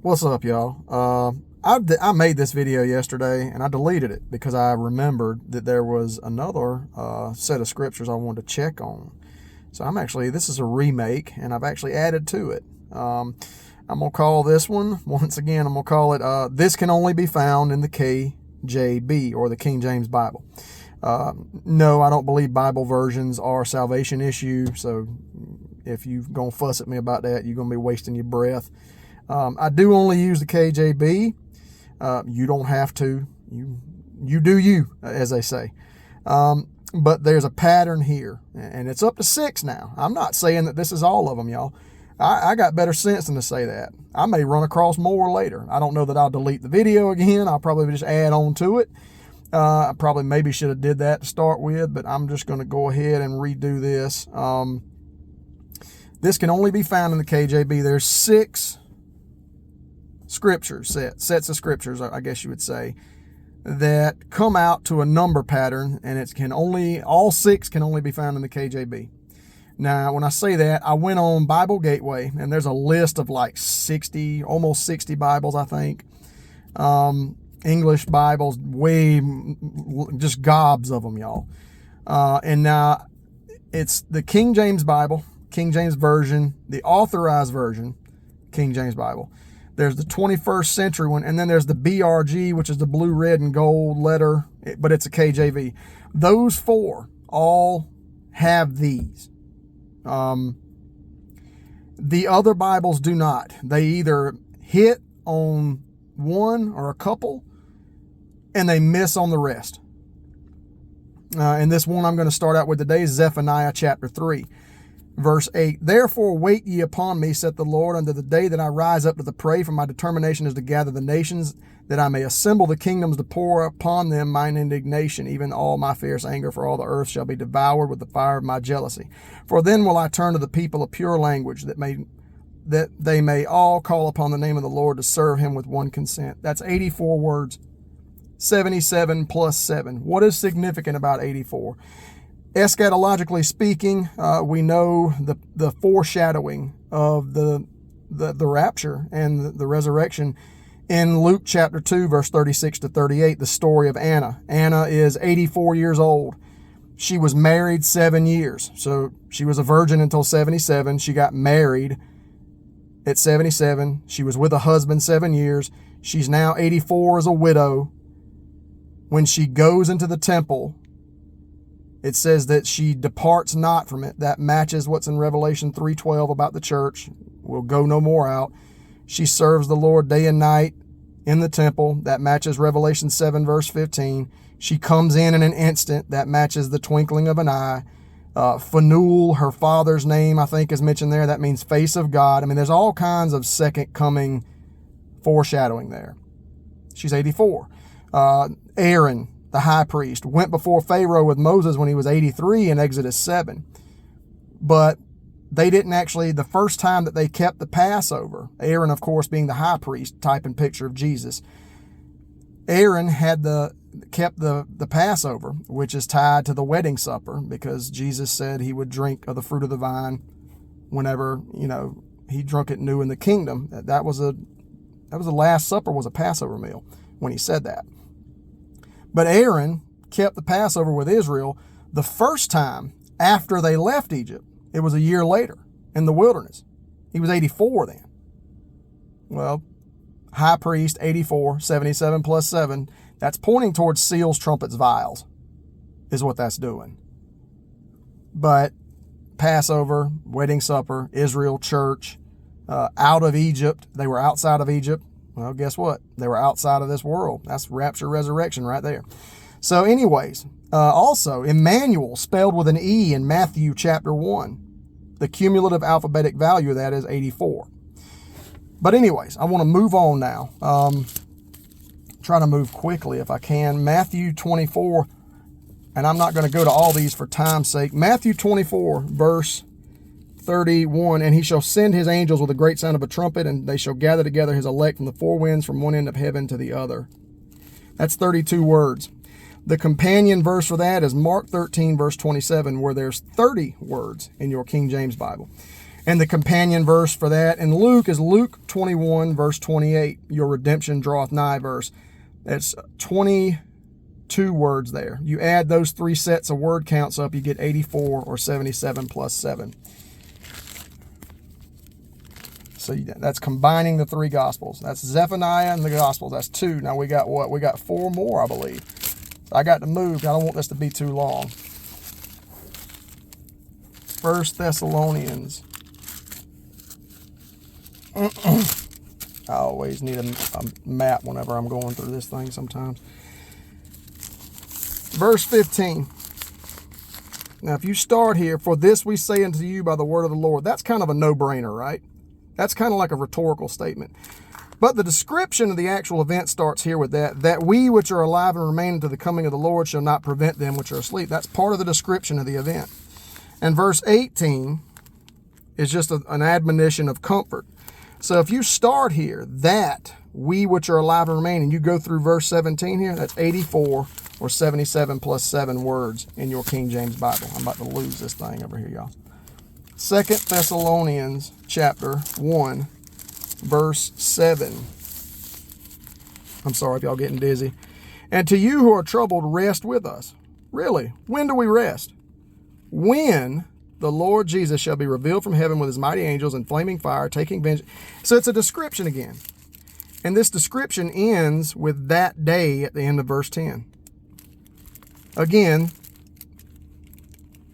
What's up, y'all? I made this video yesterday and I deleted it because I remembered that there was another set of scriptures I wanted to check on. So this is a remake and I've actually added to it. I'm going to call this one, once again, I'm going to call it, This Can Only Be Found in the KJB, or the King James Bible. No, I don't believe Bible versions are a salvation issue. So if you're going to fuss at me about that, you're going to be wasting your breath. I do only use the KJB. You don't have to. You do you, as they say. But there's a pattern here, and it's up to 6 now. I'm not saying that this is all of them, y'all. I got better sense than to say that. I may run across more later. I don't know that I'll delete the video again. I'll probably just add on to it. I probably maybe should have did that to start with, but I'm just going to go ahead and redo this. This can only be found in the KJB. There's 6 scriptures, sets of scriptures, I guess you would say, that come out to a number pattern, and all 6 can only be found in the KJB. Now, when I say that, I went on Bible Gateway, and there's a list of like 60, almost 60 Bibles, I think. English Bibles, just gobs of them, y'all. And now it's the King James Bible, King James Version, the Authorized Version, King James Bible. There's the 21st century one, and then there's the BRG, which is the blue, red, and gold letter, but it's a KJV. Those 4 all have these. The other Bibles do not. They either hit on one or a couple, and they miss on the rest. And this one I'm going to start out with today is Zephaniah chapter 3. Verse 8, Therefore wait ye upon me, saith the Lord, unto the day that I rise up to the prey, for my determination is to gather the nations, that I may assemble the kingdoms to pour upon them mine indignation, even all my fierce anger, for all the earth shall be devoured with the fire of my jealousy. For then will I turn to the people a pure language, that they may all call upon the name of the Lord to serve him with one consent. That's 84 words, 77 plus 7. What is significant about 84? Eschatologically speaking, we know the foreshadowing of the rapture and the resurrection in Luke chapter 2, verse 36 to 38, the story of Anna. Anna is 84 years old. She was married 7 years. So she was a virgin until 77. She got married at 77. She was with a husband 7 years. She's now 84 as a widow. When she goes into the temple, it says that she departs not from it. That matches what's in Revelation 3:12 about the church. Will go no more out. She serves the Lord day and night in the temple. That matches Revelation 7 verse 15. She comes in an instant. That matches the twinkling of an eye. Phanuel, her father's name, I think is mentioned there. That means face of God. I mean, there's all kinds of second coming foreshadowing there. She's 84. Aaron, the high priest, went before Pharaoh with Moses when he was 83 in Exodus 7. But they didn't actually, the first time that they kept the Passover, Aaron, of course, being the high priest, type and picture of Jesus, Aaron kept the Passover, which is tied to the wedding supper, because Jesus said he would drink of the fruit of the vine whenever, he drunk it new in the kingdom. That was the Last Supper, was a Passover meal when he said that. But Aaron kept the Passover with Israel the first time after they left Egypt. It was a year later in the wilderness. He was 84 then. Well, high priest, 84, 77 plus 7. That's pointing towards seals, trumpets, vials, is what that's doing. But Passover, wedding supper, Israel, church, out of Egypt. They were outside of Egypt. Well, guess what? They were outside of this world. That's rapture, resurrection right there. So anyways, also Emmanuel, spelled with an E in Matthew chapter 1. The cumulative alphabetic value of that is 84. But anyways, I want to move on now. Trying to move quickly if I can. Matthew 24, and I'm not going to go to all these for time's sake. Matthew 24, verse 31, and he shall send his angels with a great sound of a trumpet, and they shall gather together his elect from the 4 winds, from one end of heaven to the other. That's 32 words. The companion verse for that is Mark 13, verse 27, where there's 30 words in your King James Bible. And the companion verse for that in Luke is Luke 21, verse 28, your redemption draweth nigh verse. That's 22 words there. You add those 3 sets of word counts up, you get 84 or 77 plus 7. So that's combining the 3 Gospels. That's Zephaniah and the Gospels. That's 2. Now we got what? We got 4 more, I believe. I got to move. I don't want this to be too long. 1 Thessalonians. I always need a map whenever I'm going through this thing sometimes. Verse 15. Now, if you start here, for this we say unto you by the word of the Lord, that's kind of a no-brainer, right? That's kind of like a rhetorical statement. But the description of the actual event starts here with that we which are alive and remain unto the coming of the Lord shall not prevent them which are asleep. That's part of the description of the event. And verse 18 is just an admonition of comfort. So if you start here, that we which are alive and remain, and you go through verse 17 here, that's 84 or 77 plus 7 words in your King James Bible. I'm about to lose this thing over here, y'all. 2 Thessalonians chapter 1, verse 7. I'm sorry if y'all getting dizzy. And to you who are troubled, rest with us. Really, when do we rest? When the Lord Jesus shall be revealed from heaven with his mighty angels in flaming fire, taking vengeance. So it's a description again. And this description ends with that day at the end of verse 10. Again,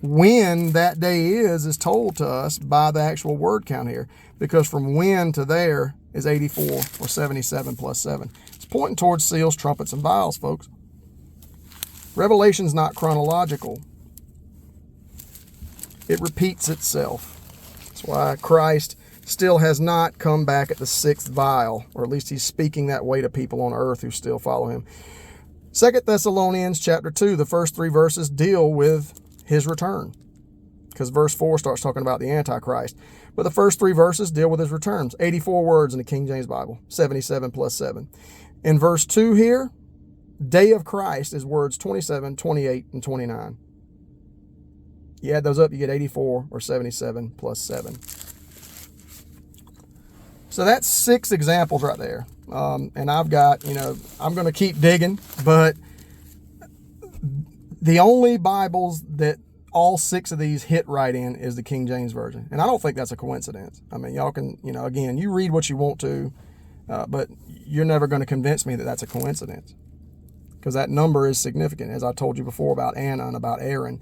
when that day is told to us by the actual word count here. Because from when to there is 84 or 77 plus 7. It's pointing towards seals, trumpets, and vials, folks. Revelation's not chronological. It repeats itself. That's why Christ still has not come back at the 6th vial, or at least he's speaking that way to people on earth who still follow him. 2 Thessalonians chapter 2, the first 3 verses deal with his return, because verse 4 starts talking about the Antichrist. But the first 3 verses deal with his returns. 84 words in the King James Bible, 77 plus 7. In verse 2 here, day of Christ is words 27, 28, and 29. You add those up, you get 84 or 77 plus 7. So that's 6 examples right there. And I've got, I'm going to keep digging, but the only Bibles that all 6 of these hit right in is the King James Version. And I don't think that's a coincidence. I mean, y'all can, again, you read what you want to, but you're never going to convince me that that's a coincidence, because that number is significant. As I told you before about Anna and about Aaron,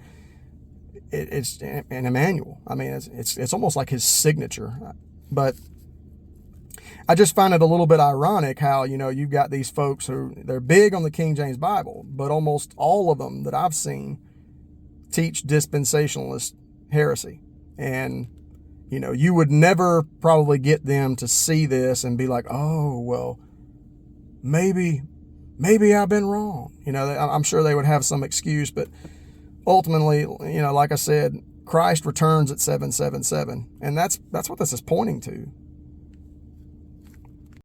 it's an Emmanuel. I mean, it's almost like his signature. But I just find it a little bit ironic how, you've got these folks who, they're big on the King James Bible, but almost all of them that I've seen teach dispensationalist heresy. And, you would never probably get them to see this and be like, oh, well, maybe I've been wrong. I'm sure they would have some excuse, but ultimately, like I said, Christ returns at 777. And that's what this is pointing to.